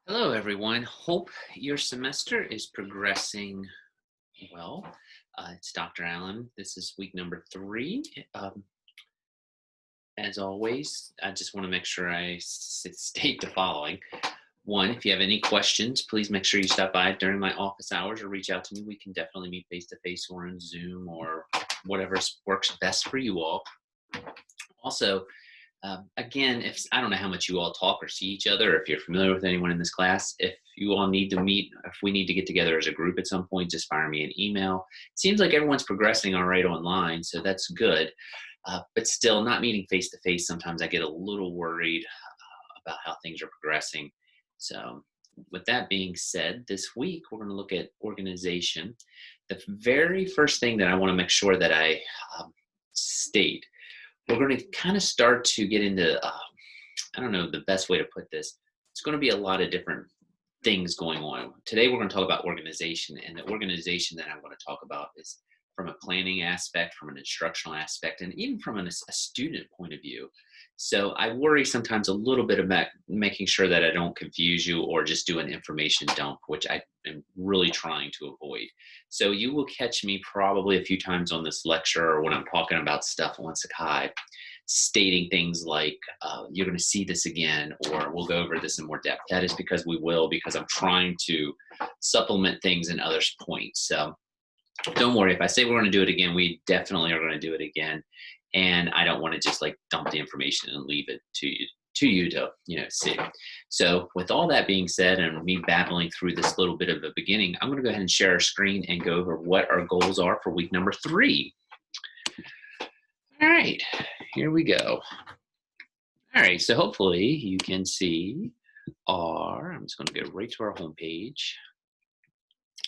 Hello, everyone. Hope your semester is progressing well. It's Dr. Allen. This is week number 3. As always, I just want to make sure I state the following. One, if you have any questions, please make sure you stop by during my office hours or reach out to me. We can definitely meet face to face or on Zoom or whatever works best for you all. Also, again, if I don't know how much you all talk or see each other, if you're familiar with anyone in this class, if you all need to meet, if we need to get together as a group at some point, just fire me an email. It seems like everyone's progressing all right online, so that's good. But still, not meeting face to face, sometimes I get a little worried about how things are progressing. So, with that being said, this week we're going to look at organization. The very first thing that I want to make sure that I state, we're going to kind of start to get into, I don't know the best way to put this. It's going to be a lot of different things going on. Today, we're going to talk about organization, and the organization that I'm going to talk about is from a planning aspect, from an instructional aspect, and even from a student point of view. So I worry sometimes a little bit about making sure that I don't confuse you or just do an information dump, which I am really trying to avoid. So you will catch me probably a few times on this lecture or when I'm talking about stuff on Sakai, stating things like, you're going to see this again, or we'll go over this in more depth. That is because we will, because I'm trying to supplement things in others' points. So don't worry, if I say we're going to do it again, we definitely are going to do it again. And I don't want to just like dump the information and leave it to you to see. So with all that being said, and me babbling through this little bit of a beginning, I'm going to go ahead and share our screen and go over what our goals are for week number 3. All right, here we go. All right, so hopefully you can see I'm just going to go right to our homepage.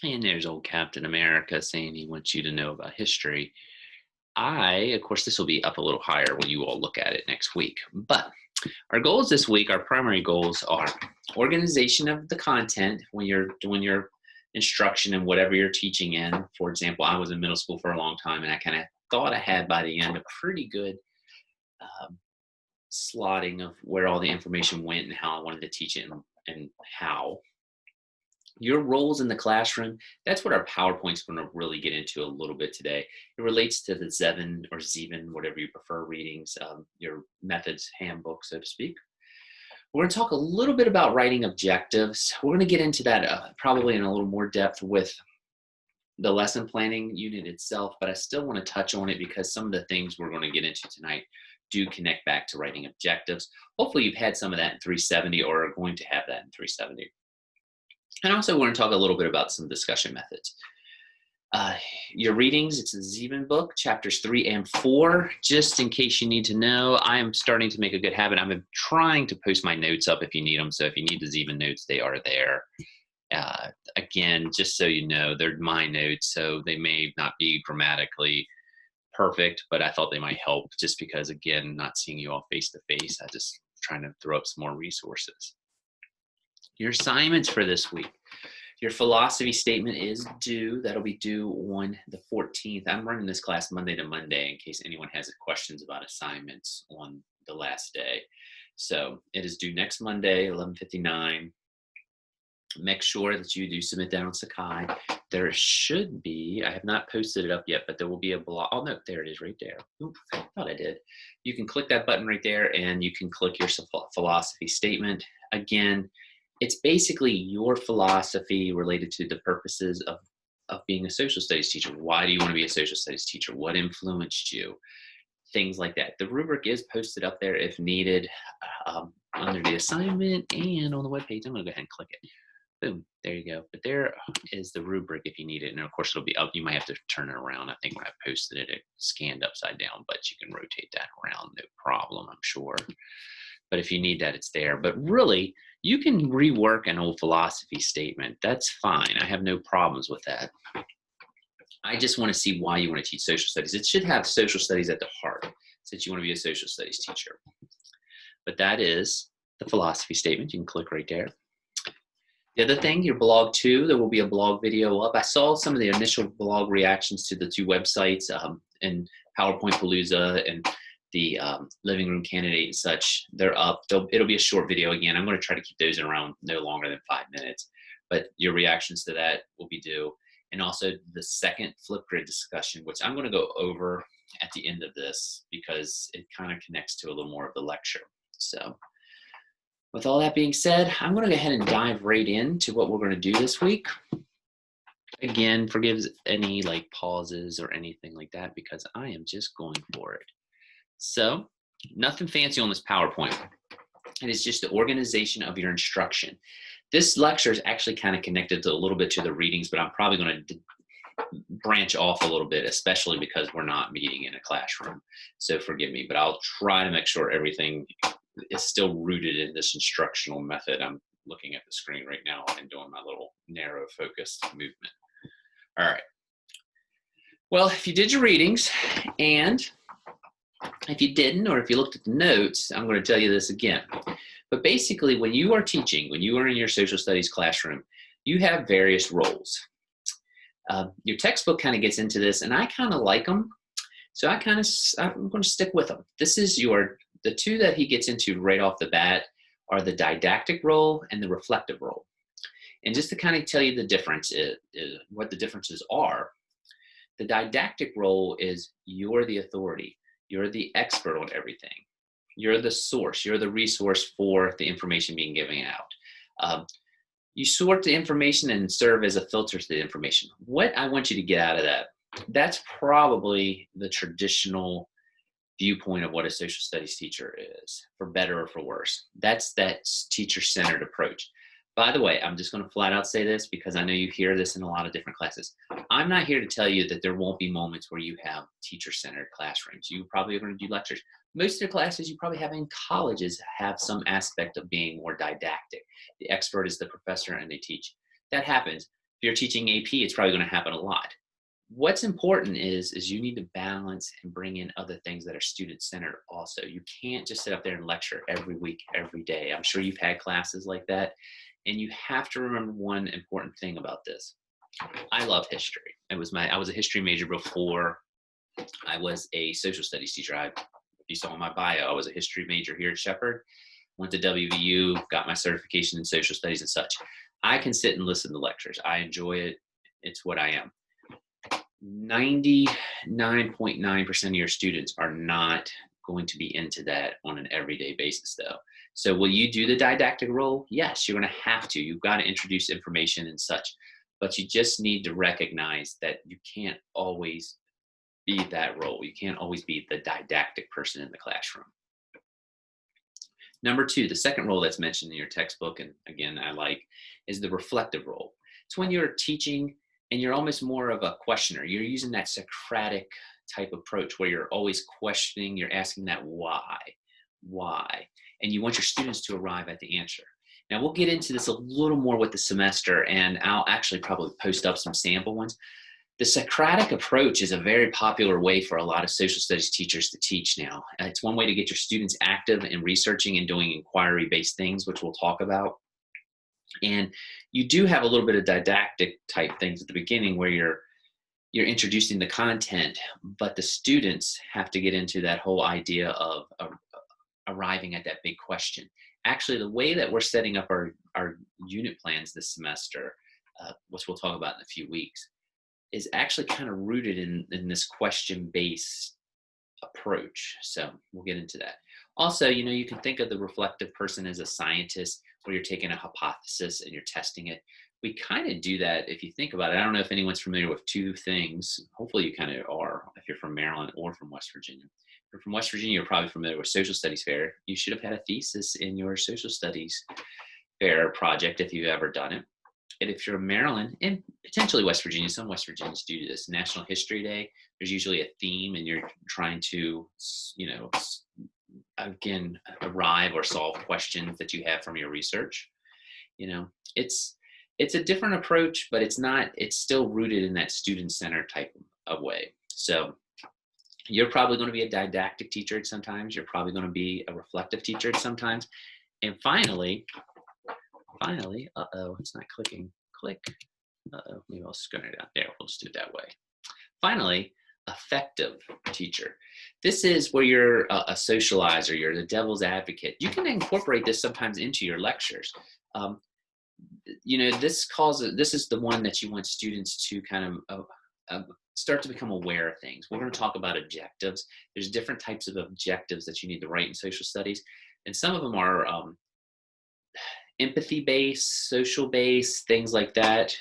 And there's old Captain America saying he wants you to know about history. Of course, this will be up a little higher when you all look at it next week. But our goals this week, our primary goals are organization of the content when you're doing your instruction and whatever you're teaching in. For example, I was in middle school for a long time, and I kind of thought I had by the end a pretty good slotting of where all the information went and how I wanted to teach it and how. Your roles in the classroom, that's what our PowerPoint's going to really get into a little bit today. It relates to the Zevin or Zeven, whatever you prefer readings, your methods handbook, so to speak. We're going to talk a little bit about writing objectives. We're going to get into that probably in a little more depth with the lesson planning unit itself, but I still want to touch on it because some of the things we're going to get into tonight do connect back to writing objectives. Hopefully you've had some of that in 370 or are going to have that in 370. And also we're going to talk a little bit about some discussion methods. Your readings, it's a Zeven book, chapters 3 and 4. Just in case you need to know, I am starting to make a good habit. I'm trying to post my notes up if you need them. So if you need the Zeven notes, they are there. Again, just so you know, they're my notes, so they may not be grammatically perfect, but I thought they might help just because, again, not seeing you all face to face, I just trying to throw up some more resources. Your assignments for this week. Your philosophy statement is due. That'll be due on the 14th. I'm running this class Monday to Monday in case anyone has questions about assignments on the last day. So it is due next Monday, 11:59. Make sure that you do submit that on Sakai. There should be, I have not posted it up yet, but there will be a blog. Oh, no, there it is right there. Oop, I thought I did. You can click that button right there and you can click your philosophy statement. Again, it's basically your philosophy related to the purposes of being a social studies teacher. Why do you want to be a social studies teacher? What influenced you? Things like that. The rubric is posted up there if needed under the assignment and on the webpage. I'm going to go ahead and click it. Boom, there you go. But there is the rubric if you need it. And of course, it'll be up. You might have to turn it around. I think when I posted it, it scanned upside down, but you can rotate that around, no problem, I'm sure. But if you need that, it's there. But really, you can rework an old philosophy statement. That's fine. I have no problems with that. I just want to see why you want to teach social studies. It should have social studies at the heart, since you want to be a social studies teacher. But that is the philosophy statement. You can click right there. The other thing, your blog too, there will be a blog video up. I saw some of the initial blog reactions to the 2 websites and PowerPoint Palooza, and the living room candidate and such, they're up. It'll be a short video again. I'm going to try to keep those around no longer than 5 minutes, but your reactions to that will be due. And also the second Flipgrid discussion, which I'm going to go over at the end of this because it kind of connects to a little more of the lecture. So with all that being said, I'm going to go ahead and dive right into what we're going to do this week. Again, forgive any like pauses or anything like that because I am just going for it. So nothing fancy on this PowerPoint. It is just the organization of your instruction. This lecture is actually kind of connected to a little bit to the readings, but I'm probably going to branch off a little bit, especially because we're not meeting in a classroom. So forgive me, but I'll try to make sure everything is still rooted in this instructional method. I'm looking at the screen right now and doing my little narrow focused movement. All right. Well, if you did your readings, and if you didn't, or if you looked at the notes, I'm going to tell you this again. But basically, when you are teaching, when you are in your social studies classroom, you have various roles. Your textbook kind of gets into this, and I kind of like them. So I'm going to stick with them. This is the two that he gets into right off the bat are the didactic role and the reflective role. And just to kind of tell you the difference, what the differences are, the didactic role is you're the authority. You're the expert on everything. You're the source. You're the resource for the information being given out. You sort the information and serve as a filter to the information. What I want you to get out of that, that's probably the traditional viewpoint of what a social studies teacher is, for better or for worse. That's that teacher-centered approach. By the way, I'm just going to flat out say this because I know you hear this in a lot of different classes. I'm not here to tell you that there won't be moments where you have teacher-centered classrooms. You probably are going to do lectures. Most of the classes you probably have in colleges have some aspect of being more didactic. The expert is the professor and they teach. That happens. If you're teaching AP, it's probably going to happen a lot. What's important is you need to balance and bring in other things that are student-centered also. You can't just sit up there and lecture every week, every day. I'm sure you've had classes like that. And you have to remember one important thing about this. I love history. I was a history major before I was a social studies teacher. If you saw in my bio, I was a history major here at Shepherd, went to WVU, got my certification in social studies and such. I can sit and listen to lectures. I enjoy it. It's what I am. 99.9% of your students are not going to be into that on an everyday basis though. So will you do the didactic role? Yes, you're going to have to. You've got to introduce information and such, but you just need to recognize that you can't always be that role. You can't always be the didactic person in the classroom. Number two, the second role that's mentioned in your textbook, and again, I like, is the reflective role. It's when you're teaching and you're almost more of a questioner. You're using that Socratic type approach where you're always questioning, you're asking that why, and you want your students to arrive at the answer. Now we'll get into this a little more with the semester, and I'll actually probably post up some sample ones. The Socratic approach is a very popular way for a lot of social studies teachers to teach now. It's one way to get your students active in researching and doing inquiry-based things, which we'll talk about. And you do have a little bit of didactic type things at the beginning where you're introducing the content, but the students have to get into that whole idea of arriving at that big question. Actually, the way that we're setting up our unit plans this semester, which we'll talk about in a few weeks, is actually kind of rooted in this question-based approach. So we'll get into that. Also, you can think of the reflective person as a scientist where you're taking a hypothesis and you're testing it. We kind of do that if you think about it. I don't know if anyone's familiar with two things. Hopefully you kind of are if you're from Maryland or from West Virginia. If you're from West Virginia, you're probably familiar with social studies fair. You should have had a thesis in your social studies fair project if you've ever done it. And if you're in Maryland and potentially West Virginia, some West Virginians do this. National History Day, there's usually a theme and you're trying to, again, arrive or solve questions that you have from your research. It's a different approach, but it's still rooted in that student-centered type of way. So you're probably going to be a didactic teacher at sometimes. You're probably going to be a reflective teacher at sometimes. And finally, it's not clicking. Click. Maybe I'll screen it out there. We'll just do it that way. Finally, effective teacher. This is where you're a socializer, you're the devil's advocate. You can incorporate this sometimes into your lectures. Um, this is the one that you want students to kind of start to become aware of things. We're going to talk about objectives. There's different types of objectives that you need to write in social studies, and some of them are empathy-based, social-based, things like that.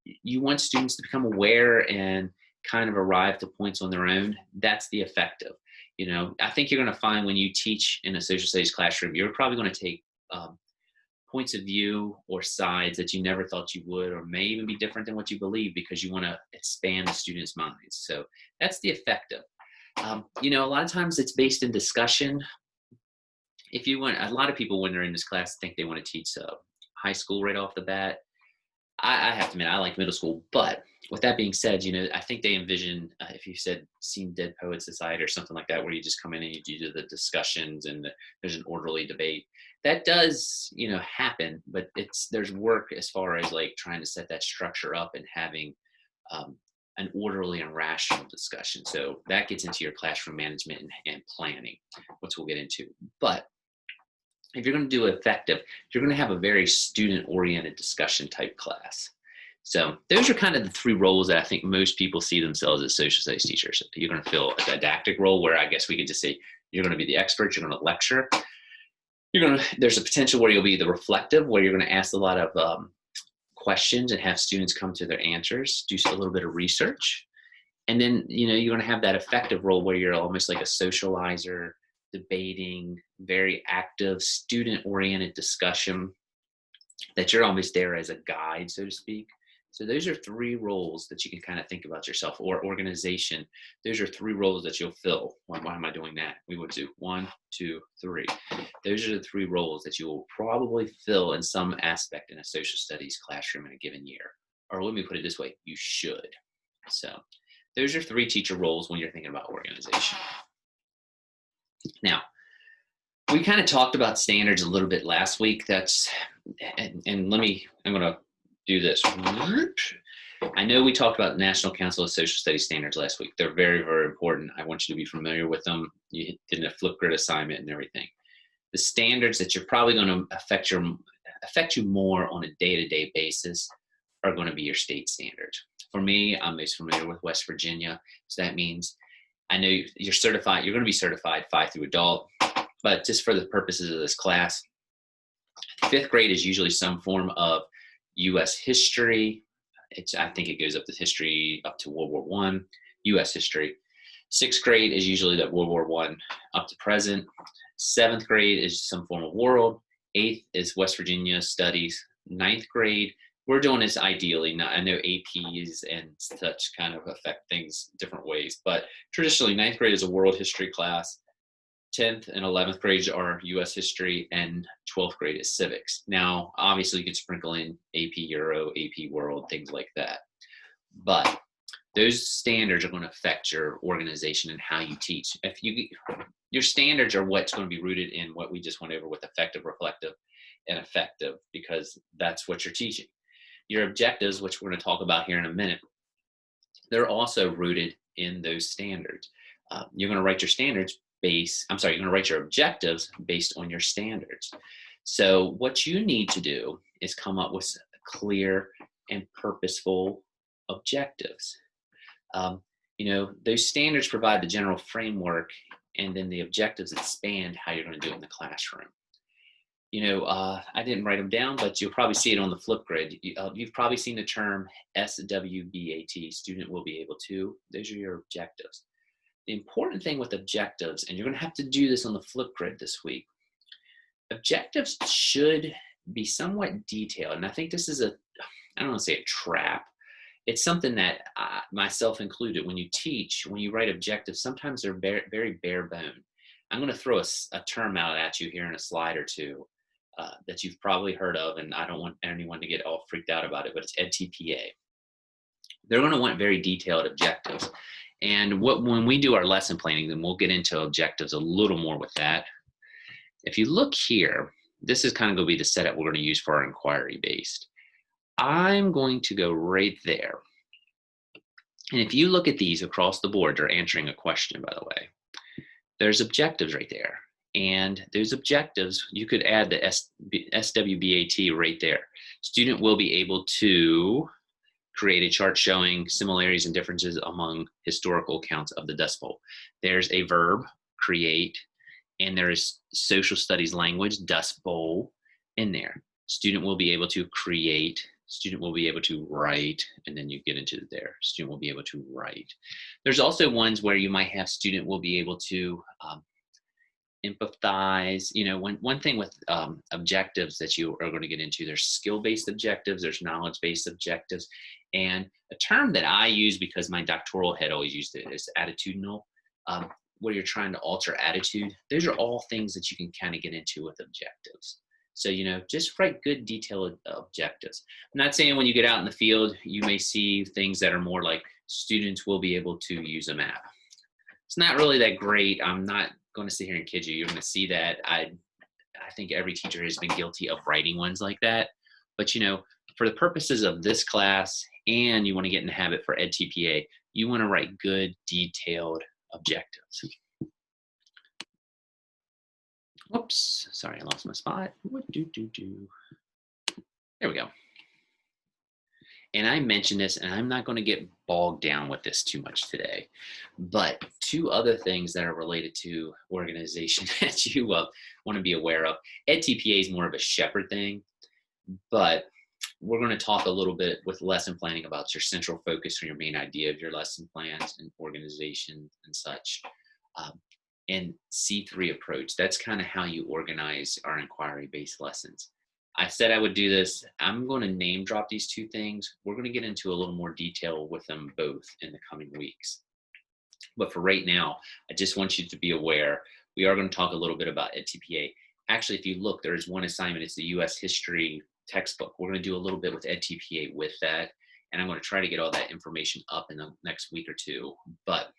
You want students to become aware and kind of arrive to points on their own. That's the effective. I think you're going to find when you teach in a social studies classroom, you're probably going to take points of view or sides that you never thought you would, or may even be different than what you believe, because you want to expand the students' minds. So that's the effective. A lot of times it's based in discussion. A lot of people when they're in this class think they want to teach high school right off the bat. I have to admit, I like middle school, but with that being said, I think they envision, if you seen Dead Poet Society or something like that, where you just come in and you do the discussions and there's an orderly debate. That does, happen, but there's work as far as like trying to set that structure up and having an orderly and rational discussion. So that gets into your classroom management and planning, which we'll get into. But if you're going to do effective, you're going to have a very student-oriented discussion type class. So those are kind of the three roles that I think most people see themselves as social studies teachers. You're going to fill a didactic role, where I guess we could just say you're going to be the expert, you're going to lecture. There's a potential where you'll be the reflective, where you're going to ask a lot of questions and have students come to their answers, do a little bit of research. And then, you're going to have that effective role where you're almost like a socializer, debating, very active, student-oriented discussion, that you're almost there as a guide, so to speak. So those are three roles that you can kind of think about yourself, or organization. Those are three roles that you'll fill. Why am I doing that? We would do 1, 2, 3. Those are the three roles that you will probably fill in some aspect in a social studies classroom in a given year. Or let me put it this way, you should. So those are three teacher roles when you're thinking about organization. Now, we kind of talked about standards a little bit last week. I'm going to do this. I know we talked about National Council of Social Studies standards last week. They're very, very important. I want you to be familiar with them. You did a Flipgrid assignment and everything. The standards that you're probably going to affect you more on a day-to-day basis are going to be your state standards. For me, I'm most familiar with West Virginia. So that means I know you're certified. You're going to be certified 5 through adult, but just for the purposes of this class, 5th grade is usually some form of U.S. history. I think it goes up to history up to World War I, U.S. history. 6th grade is usually that World War I up to present. 7th grade is some form of world. 8th is West Virginia studies. 9th grade, we're doing this ideally. I know APs and such kind of affect things different ways, but traditionally 9th grade is a world history class. 10th and 11th grades are U.S. history, and 12th grade is civics. Now, obviously, you can sprinkle in AP Euro, AP World, things like that. But those standards are going to affect your organization and how you teach. Your standards are what's going to be rooted in what we just went over with effective, reflective, and effective, because that's what you're teaching. Your objectives, which we're going to talk about here in a minute, they're also rooted in those standards. You're going to write your you're going to write your objectives based on your standards. So what you need to do is come up with clear and purposeful objectives. Those standards provide the general framework, and then the objectives expand how you're going to do it in the classroom. I didn't write them down, but you'll probably see it on the Flipgrid. You've probably seen the term SWBAT, student will be able to. Those are your objectives. The important thing with objectives, and you're going to have to do this on the Flipgrid this week, objectives should be somewhat detailed. And I think this is I don't want to say a trap. It's something that myself included, when you write objectives, sometimes they're very, very bare bone. I'm going to throw a term out at you here in a slide or two that you've probably heard of, and I don't want anyone to get all freaked out about it, but it's EdTPA. They're going to want very detailed objectives. And when we do our lesson planning, then we'll get into objectives a little more with that. If you look here, this is kind of going to be the setup we're going to use for our inquiry based. I'm going to go right there. And if you look at these across the board, they're answering a question, by the way. There's objectives right there. And those objectives, you could add the SWBAT right there. Student will be able to create a chart showing similarities and differences among historical accounts of the Dust Bowl. There's a verb, create, and there is social studies language, Dust Bowl, in there. Student will be able to create, student will be able to write, and then you get into there. Student will be able to write. There's also ones where you might have student will be able to empathize. You know, one thing with objectives that you are going to get into, there's skill-based objectives, there's knowledge-based objectives, and a term that I use because my doctoral head always used it is attitudinal, where you're trying to alter attitude. Those are all things that you can kind of get into with objectives. So, you know, just write good detailed objectives. I'm not saying when you get out in the field, you may see things that are more like students will be able to use a map. It's not really that great. I'm not going to sit here and kid you. You're going to see that. I think every teacher has been guilty of writing ones like that. But, you know, for the purposes of this class, and you want to get in the habit for EdTPA, you want to write good, detailed objectives. Whoops, sorry, I lost my spot. There we go. And I mentioned this, and I'm not going to get bogged down with this too much today, but two other things that are related to organization that you want to be aware of. EdTPA is more of a shepherd thing, but we're going to talk a little bit with lesson planning about your central focus or your main idea of your lesson plans and organization and such. And C3 approach, that's kind of how you organize our inquiry-based lessons. I said I would do this. I'm going to name drop these two things. We're going to get into a little more detail with them both in the coming weeks. But for right now, I just want you to be aware, we are going to talk a little bit about EdTPA. Actually, if you look, there is one assignment. It's the U.S. history textbook. We're going to do a little bit with EdTPA with that. And I'm going to try to get all that information up in the next week or two. But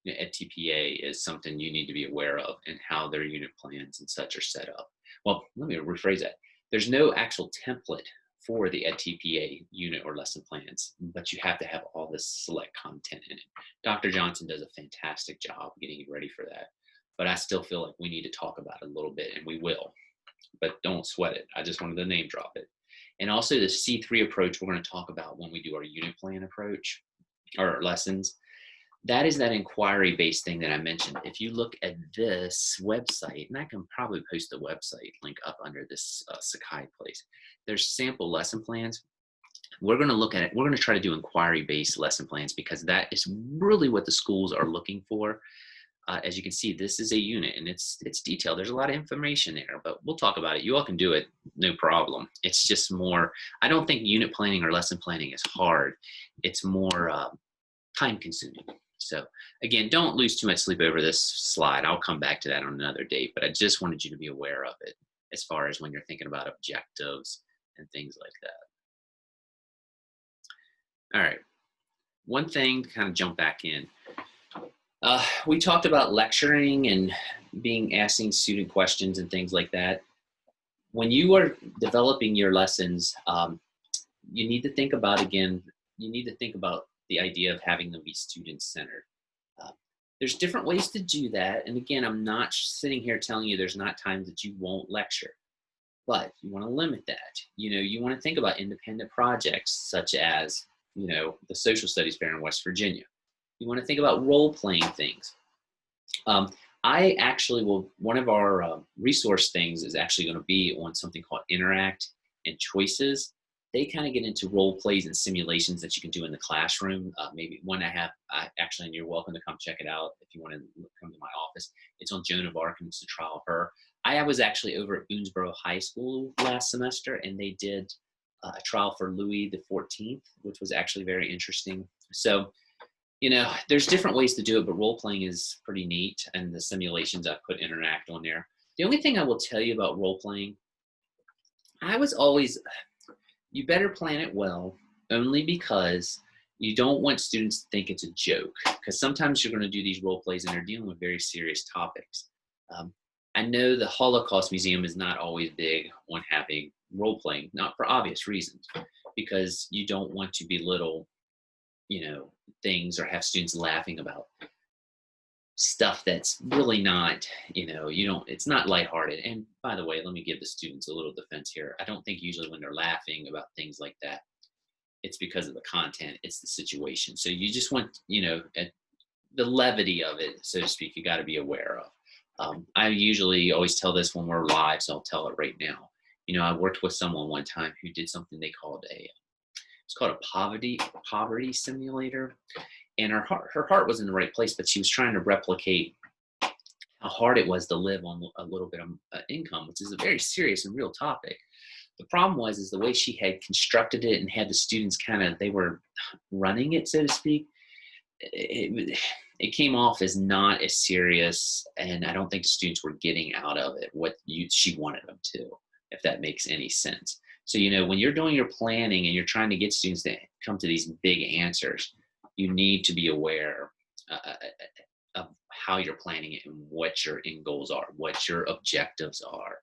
you know, EdTPA is something you need to be aware of and how their unit plans and such are set up. Well, let me rephrase that. There's no actual template for the EdTPA unit or lesson plans, but you have to have all this select content in it. Dr. Johnson does a fantastic job getting you ready for that, but I still feel like we need to talk about it a little bit, and we will, but don't sweat it. I just wanted to name drop it. And also the C3 approach we're going to talk about when we do our unit plan approach or lessons. That is that inquiry-based thing that I mentioned. If you look at this website, and I can probably post the website link up under this Sakai place, there's sample lesson plans. We're going to look at it. We're going to try to do inquiry-based lesson plans because that is really what the schools are looking for. As you can see, this is a unit, and it's detailed. There's a lot of information there, but we'll talk about it. You all can do it, no problem. It's just more, I don't think unit planning or lesson planning is hard. It's more time-consuming. So again, don't lose too much sleep over this slide. I'll come back to that on another date, but I just wanted you to be aware of it as far as when you're thinking about objectives and things like that. All right. One thing to kind of jump back in. We talked about lecturing and asking student questions and things like that. When you are developing your lessons, you need to think about, the idea of having them be student-centered. There's different ways to do that. And again, I'm not sitting here telling you there's not times that you won't lecture, but you want to limit that. You know, you want to think about independent projects such as, you know, the social studies fair in West Virginia. You want to think about role-playing things. I actually will, one of our resource things is actually going to be on something called Interact and Choices. They kind of get into role plays and simulations that you can do in the classroom. Maybe one actually, and you're welcome to come check it out if you want to come to my office. It's on Joan of Arc, and it's a trial of her. I was actually over at Boonesboro High School last semester, and they did a trial for Louis the 14th, which was actually very interesting. So, you know, there's different ways to do it, but role playing is pretty neat, and the simulations I put Interact on there. The only thing I will tell you about role playing, you better plan it well, only because you don't want students to think it's a joke, because sometimes you're going to do these role plays and they're dealing with very serious topics. I know the Holocaust Museum is not always big on having role playing, not for obvious reasons, because you don't want to belittle things, or have students laughing about stuff that's really not, it's not lighthearted. And by the way, let me give the students a little defense here. I don't think usually when they're laughing about things like that, it's because of the content, it's the situation. So you just want, the levity of it, so to speak, you got to be aware of. I usually always tell this when we're live, so I'll tell it right now. I worked with someone one time who did something they called it's called a poverty simulator. And her heart was in the right place, but she was trying to replicate how hard it was to live on a little bit of income, which is a very serious and real topic. The problem is the way she had constructed it and had the students they were running it, so to speak. It came off as not as serious, and I don't think the students were getting out of it what she wanted them to, if that makes any sense. So, when you're doing your planning and you're trying to get students to come to these big answers, you need to be aware of how you're planning it and what your end goals are, what your objectives are.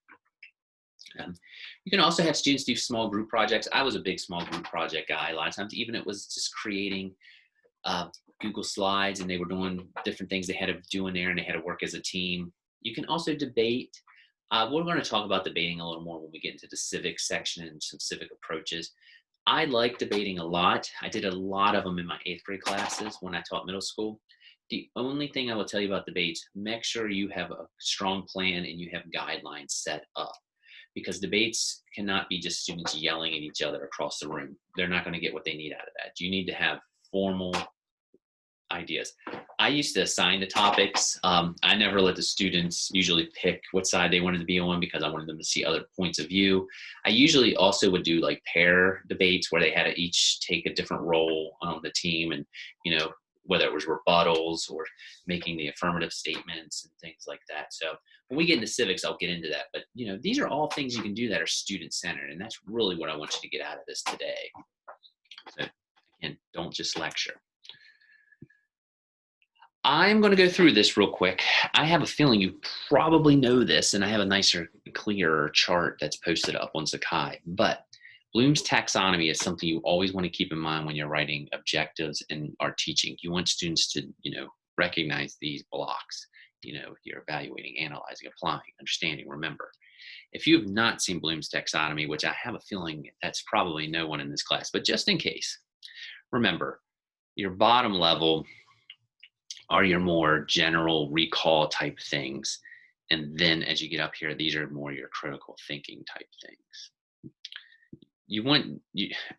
You can also have students do small group projects. I was a big small group project guy. A lot of times, even it was just creating Google Slides, and they were doing different things they had to do in there, and they had to work as a team. You can also debate. We're going to talk about debating a little more when we get into the civic section and some civic approaches. I like debating a lot. I did a lot of them in my 8th grade classes when I taught middle school. The only thing I will tell you about debates, make sure you have a strong plan and you have guidelines set up, because debates cannot be just students yelling at each other across the room. They're not going to get what they need out of that. You need to have formal ideas. I used to assign the topics. I never let the students usually pick what side they wanted to be on, because I wanted them to see other points of view. I usually also would do like pair debates where they had to each take a different role on the team, and whether it was rebuttals or making the affirmative statements and things like that. So when we get into civics, I'll get into that. But these are all things you can do that are student centered, and that's really what I want you to get out of this today. So again, don't just lecture. I'm going to go through this real quick. I have a feeling you probably know this, and I have a nicer, clearer chart that's posted up on Sakai. But Bloom's taxonomy is something you always want to keep in mind when you're writing objectives and are teaching. You want students to, recognize these blocks. You're evaluating, analyzing, applying, understanding, remember. If you have not seen Bloom's taxonomy, which I have a feeling that's probably no one in this class, but just in case, remember, your bottom level are your more general recall type things. And then as you get up here, these are more your critical thinking type things.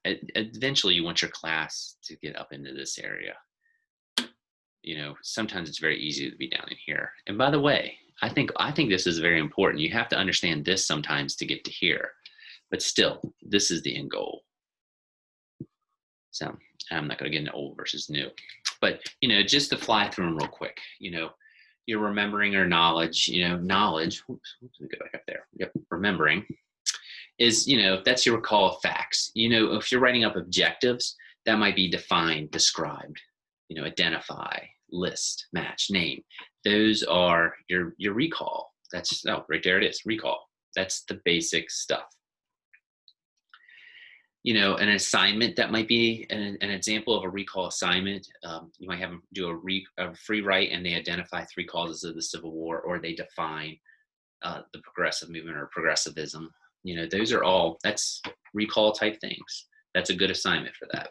Eventually you want your class to get up into this area. Sometimes it's very easy to be down in here. And by the way, I think this is very important. You have to understand this sometimes to get to here, but still, this is the end goal. So I'm not going to get into old versus new, but just to fly through them real quick. You're remembering or knowledge. Knowledge. Oops, let me go back up there. Yep, remembering is that's your recall of facts. If you're writing up objectives, that might be defined, described. Identify, list, match, name. Those are your recall. That's right there. It is recall. That's the basic stuff. An assignment, that might be an example of a recall assignment. You might have them do a free write, and they identify 3 causes of the Civil War, or they define the progressive movement or progressivism. That's recall type things. That's a good assignment for that.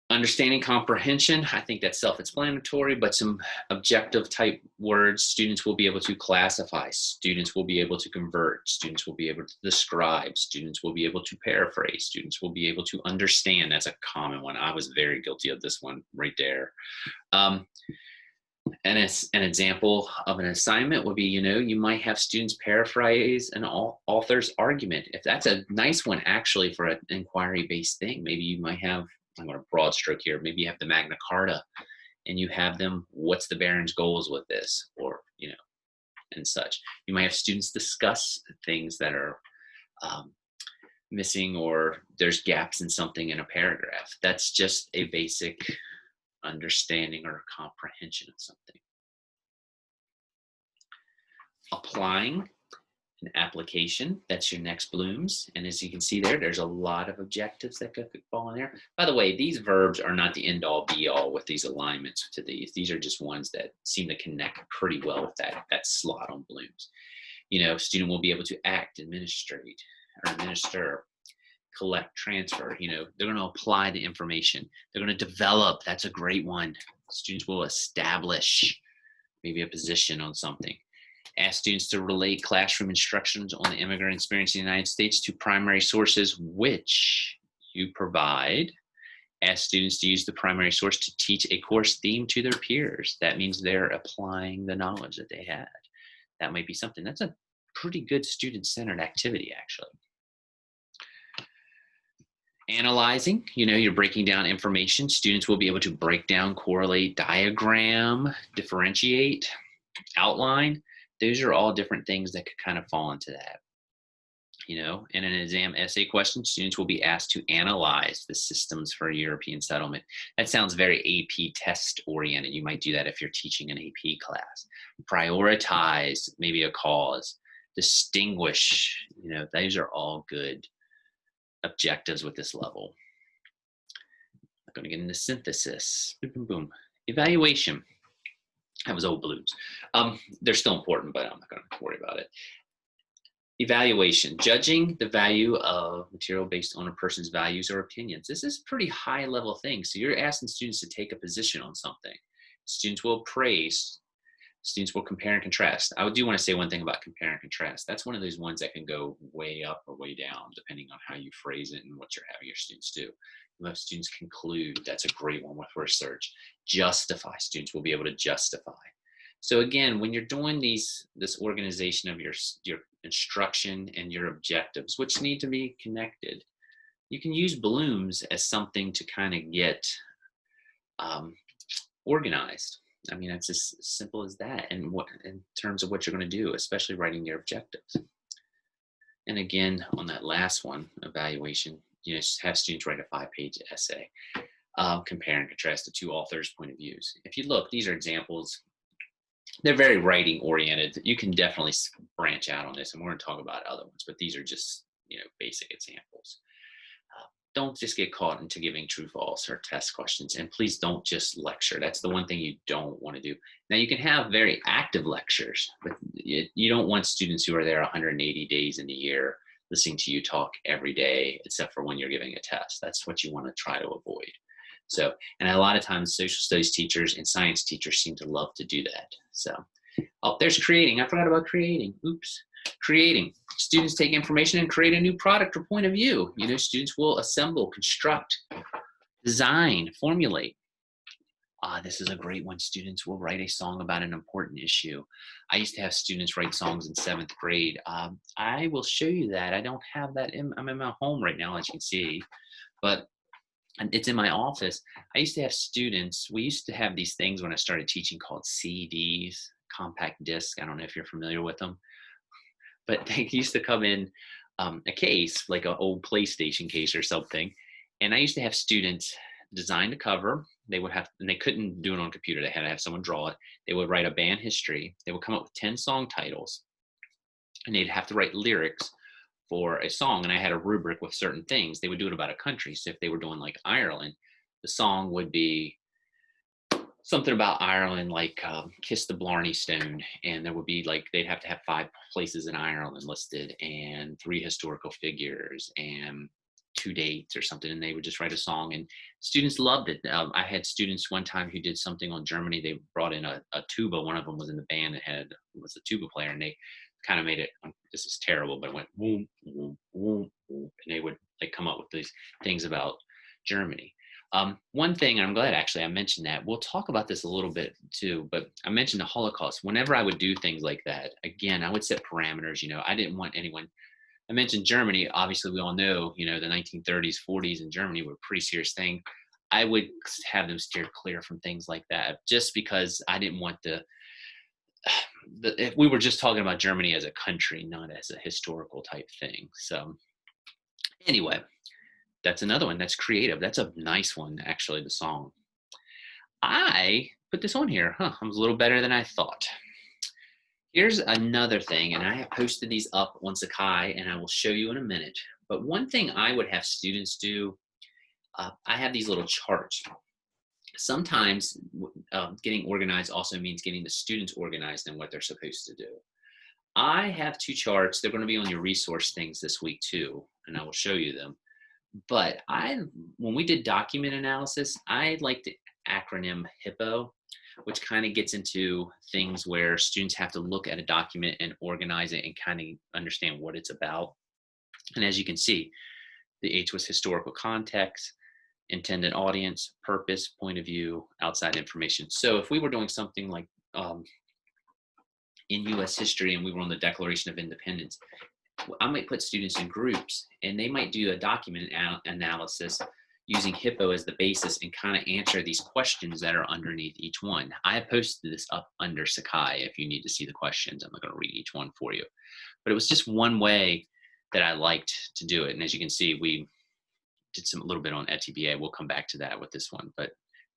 Understanding comprehension, I think that's self-explanatory, but some objective type words students will be able to classify, students will be able to convert, students will be able to describe, students will be able to paraphrase, students will be able to understand. That's a common one. I was very guilty of this one right there. And as an example of an assignment would be, you might have students paraphrase an author's argument. If that's a nice one actually for an inquiry-based thing, maybe you might have, I'm going to broad stroke here, maybe you have the Magna Carta and you have them, what's the Baron's goals with this, or, and such. You might have students discuss things that are missing, or there's gaps in something in a paragraph. That's just a basic understanding or comprehension of something. Applying An application, that's your next blooms. And as you can see there, there's a lot of objectives that could fall in there. By the way, these verbs are not the end all be all with these alignments to these. These are just ones that seem to connect pretty well with that slot on blooms. Student will be able to act, administrate, or administer, collect, transfer. They're going to apply the information. They're going to develop. That's a great one. Students will establish maybe a position on something. Ask students to relate classroom instructions on the immigrant experience in the United States to primary sources which you provide. Ask students to use the primary source to teach a course theme to their peers. That means they're applying the knowledge that they had. That might be something. That's a pretty good student-centered activity, actually. Analyzing, you're breaking down information. Students will be able to break down, correlate, diagram, differentiate, outline. Those are all different things that could kind of fall into that. In an exam essay question, students will be asked to analyze the systems for European settlement. That sounds very AP test oriented. You might do that if you're teaching an AP class. Prioritize maybe a cause. Distinguish, those are all good objectives with this level. I'm going to get into synthesis. Boom, boom, boom. Evaluation. That was old blues. They're still important, but I'm not going to worry about it. Evaluation, judging the value of material based on a person's values or opinions. This is a pretty high level thing. So you're asking students to take a position on something. Students will praise. Students will compare and contrast. I do want to say one thing about compare and contrast. That's one of those ones that can go way up or way down, depending on how you phrase it and what you're having your students do. Most students conclude. That's a great one with research. Justify. Students will be able to justify. So again, when you're doing this organization of your instruction and your objectives, which need to be connected, you can use blooms as something to kind of get organized. I mean, it's as simple as that. And in terms of what you're going to do, especially writing your objectives. And again, on that last one, evaluation, just have students write a 5-page essay, compare and contrast the two authors' point of views. If you look, these are examples. They're very writing oriented. You can definitely branch out on this, and we're going to talk about other ones, but these are just, basic examples. Don't just get caught into giving true, false, or test questions. And please don't just lecture. That's the one thing you don't want to do. Now, you can have very active lectures, but you don't want students who are there 180 days in a year listening to you talk every day, except for when you're giving a test. That's what you want to try to avoid. So, and a lot of times social studies teachers and science teachers seem to love to do that. So, oh, there's creating. I forgot about creating. Oops. Creating. Students take information and create a new product or point of view. Students will assemble, construct, design, formulate. This is a great one. Students will write a song about an important issue. I used to have students write songs in 7th grade. I will show you that. I don't have that. I'm in my home right now, as you can see, but it's in my office. I used to have students. We used to have these things when I started teaching called CDs, compact disc. I don't know if you're familiar with them. But they used to come in a case, like an old PlayStation case or something. And I used to have students design the cover. They would have, and they couldn't do it on a computer. They had to have someone draw it. They would write a band history. They would come up with 10 song titles. And they'd have to write lyrics for a song. And I had a rubric with certain things. They would do it about a country. So if they were doing like Ireland, the song would be something about Ireland, like Kiss the Blarney Stone. And there would be like, they'd have to have 5 places in Ireland listed and 3 historical figures and 2 dates or something. And they would just write a song, and students loved it. I had students one time who did something on Germany. They brought in a tuba. One of them was in the band and was a tuba player, and they kind of made it, this is terrible, but it went boom, boom, boom, boom. And they would like come up with these things about Germany. One thing, I'm glad actually I mentioned that. We'll talk about this a little bit too, but I mentioned the Holocaust. Whenever I would do things like that, again, I would set parameters. I didn't want anyone. I mentioned Germany. Obviously, we all know, the 1930s, 40s in Germany were a pretty serious thing. I would have them steer clear from things like that, just because I didn't want if we were just talking about Germany as a country, not as a historical type thing. So anyway, that's another one that's creative. That's a nice one, actually, the song. I put this on here. I was a little better than I thought. Here's another thing, and I have posted these up on Sakai, and I will show you in a minute. But one thing I would have students do, I have these little charts. Sometimes getting organized also means getting the students organized in what they're supposed to do. I have two charts. They're going to be on your resource things this week too, and I will show you them. But when we did document analysis, I like the acronym HIPPO, which kind of gets into things where students have to look at a document and organize it and kind of understand what it's about. And as you can see, the H was historical context, intended audience, purpose, point of view, outside information. So if we were doing something like in US history and we were on the Declaration of Independence, I might put students in groups and they might do a document analysis using HIPPO as the basis and kind of answer these questions that are underneath each one. I have posted this up under Sakai if you need to see the questions. I'm not going to read each one for you. But it was just one way that I liked to do it. And as you can see, we did a little bit on ETBA. We'll come back to that with this one. But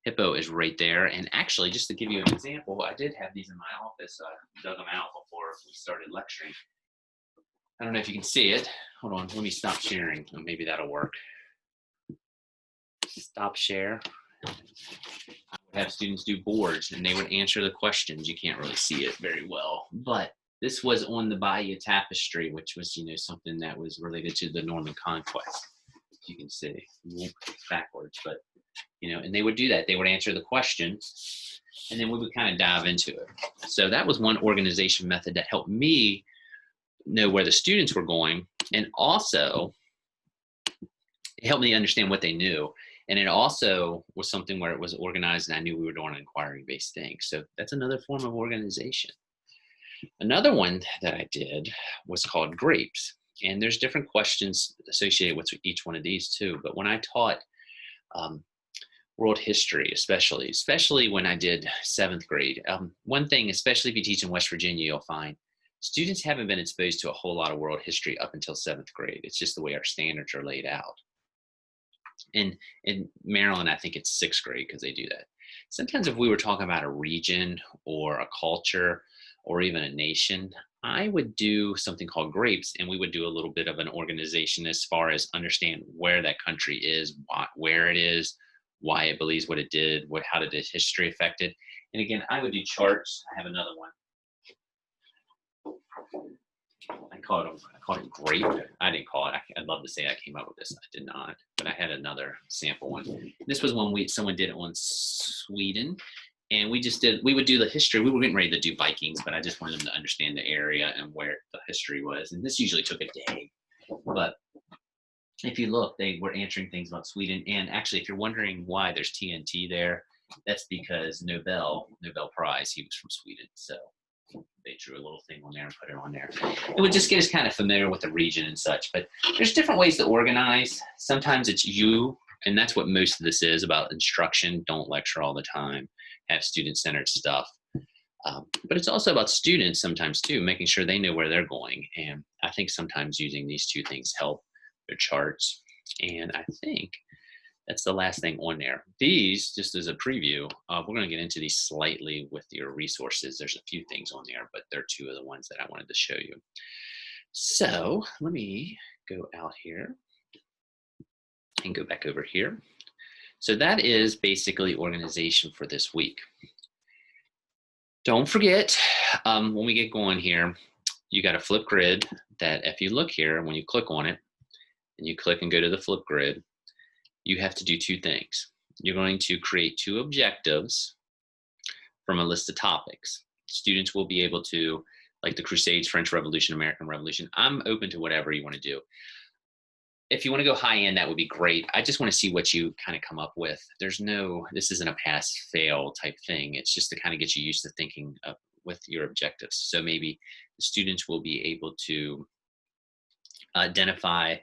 HIPPO is right there. And actually, just to give you an example, I did have these in my office. I dug them out before we started lecturing. I don't know if you can see it. Hold on, let me stop sharing. Maybe that'll work. Stop share. I would have students do boards and they would answer the questions. You can't really see it very well, but this was on the Bayeux Tapestry, which was, something that was related to the Norman Conquest. As you can see, backwards, but, and they would do that. They would answer the questions and then we would kind of dive into it. So that was one organization method that helped me know where the students were going, and also it helped me understand what they knew. And it also was something where it was organized and I knew we were doing an inquiry-based thing. So that's another form of organization. Another one that I did was called grapes. And there's different questions associated with each one of these too. But when I taught world history, especially when I did 7th grade, one thing, especially if you teach in West Virginia, you'll find students haven't been exposed to a whole lot of world history up until 7th grade. It's just the way our standards are laid out. In Maryland, I think it's 6th grade because they do that. Sometimes if we were talking about a region or a culture or even a nation, I would do something called grapes, and we would do a little bit of an organization as far as understand where that country is, where it is, why it believes what it did, how did its history affect it. And again, I would do charts. I have another one. I call it grape. I didn't call it. I'd love to say I came up with this. I did not, but I had another sample one. This was when someone did it on Sweden, and we would do the history. We were getting ready to do Vikings, but I just wanted them to understand the area and where the history was. And this usually took a day, but if you look, they were answering things about Sweden. And actually, if you're wondering why there's TNT there, that's because Nobel Prize, he was from Sweden. So they drew a little thing on there and put it on there. It would just get us kind of familiar with the region and such. But there's different ways to organize. Sometimes it's you, and that's what most of this is about instruction. Don't lecture all the time. Have student-centered stuff. But it's also about students sometimes too, making sure they know where they're going. And I think sometimes using these two things help their charts. And I think that's the last thing on there. These, just as a preview, we're going to get into these slightly with your resources. There's a few things on there, but they're two of the ones that I wanted to show you. So let me go out here and go back over here. So that is basically organization for this week. Don't forget, when we get going here, you got a flip grid that if you look here, when you click on it, and you click and go to the flip grid, you have to do two things. You're going to create two objectives from a list of topics. Students will be able to, like the Crusades, French Revolution, American Revolution. I'm open to whatever you want to do. If you want to go high end, that would be great. I just want to see what you kind of come up with. This isn't a pass fail type thing. It's just to kind of get you used to thinking with your objectives. So maybe the students will be able to identify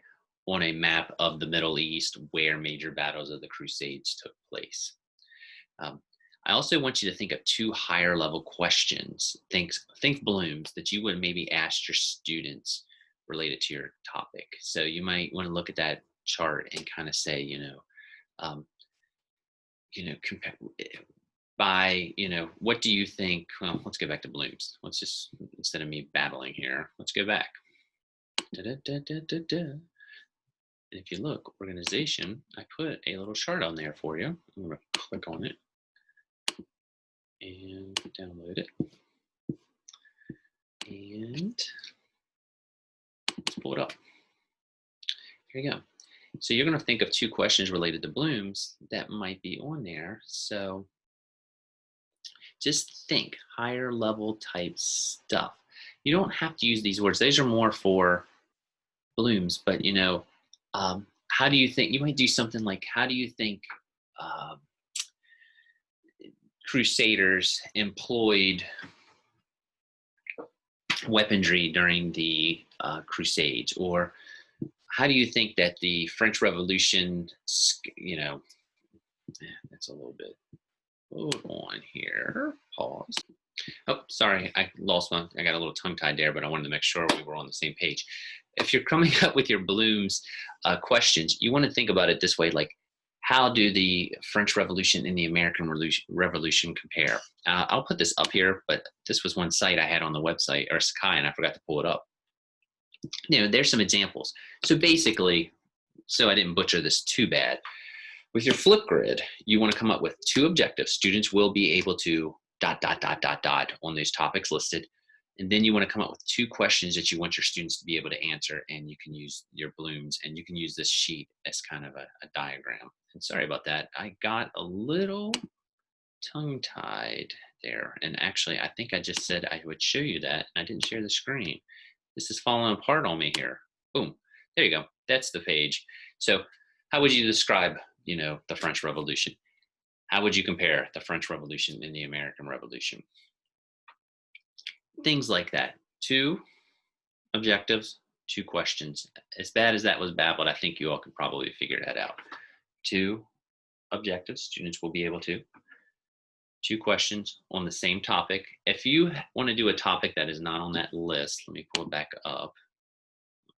on a map of the Middle East where major battles of the Crusades took place. I also want you to think of two higher level questions, think blooms that you would maybe ask your students related to your topic. So you might want to look at that chart and kind of say, by, what do you think? Well, let's go back to blooms. Let's just, instead of me babbling here, let's go back. Da-da-da-da-da-da. And if you look, organization, I put a little chart on there for you. I'm going to click on it and download it. And let's pull it up. Here you go. So you're going to think of 2 questions related to blooms that might be on there. So just think higher level type stuff. You don't have to use these words. These are more for blooms, but how do you think, you might do something like, how do you think crusaders employed weaponry during the Crusades? Or how do you think that the French Revolution, that's a little bit, hold on here, pause. Oh, sorry, I got a little tongue-tied there, but I wanted to make sure we were on the same page. If you're coming up with your blooms questions, you want to think about it this way, like, how do the French Revolution and the American Revolution compare? I'll put this up here, but this was one site I had on the website, or Sakai, and I forgot to pull it up. There's some examples. So basically, so I didn't butcher this too bad, with your flip grid, you want to come up with 2 objectives. Students will be able to ... on those topics listed. And then you want to come up with 2 questions that you want your students to be able to answer, and you can use your blooms, and you can use this sheet as kind of a diagram. And sorry about that. I got a little tongue-tied there. And actually, I think I just said I would show you that. I didn't share the screen. This is falling apart on me here. Boom. There you go. That's the page. So how would you describe, the French Revolution? How would you compare the French Revolution and the American Revolution? Things like that. 2 objectives, 2 questions. As bad as that was babbled, I think you all could probably figure that out. 2 objectives, students will be able to. 2 questions on the same topic. If you want to do a topic that is not on that list, let me pull it back up.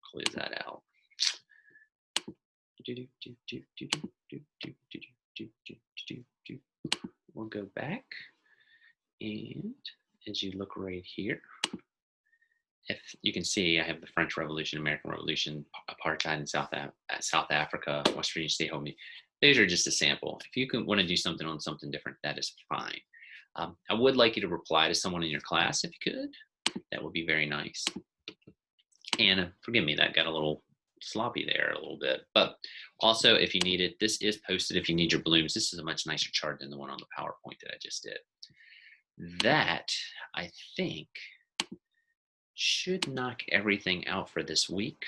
Close that out. We'll go back, and as you look right here, if you can see, I have the French Revolution, American Revolution, apartheid in South Africa, West Virginia State Home. Those are just a sample. If you want to do something on something different, that is fine. I would like you to reply to someone in your class if you could. That would be very nice. And forgive me, that got a little sloppy there a little bit. But also, if you need it, this is posted if you need your blooms. This is a much nicer chart than the one on the PowerPoint that I just did. That, I think, should knock everything out for this week.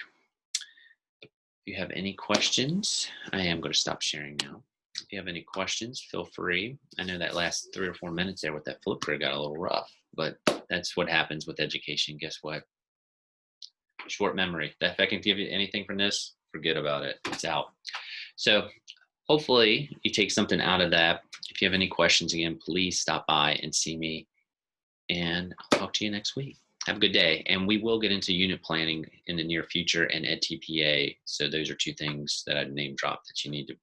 If you have any questions, I am going to stop sharing now. If you have any questions, feel free. I know that last 3 or 4 minutes there with that flip grid got a little rough, but that's what happens with education. Guess what? Short memory. If I can give you anything from this, forget about it. It's out. So hopefully you take something out of that. If you have any questions, again, please stop by and see me, and I'll talk to you next week. Have a good day. And we will get into unit planning in the near future and EdTPA. So those are 2 things that I'd name drop that you need to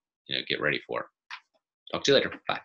get ready for. Talk to you later. Bye.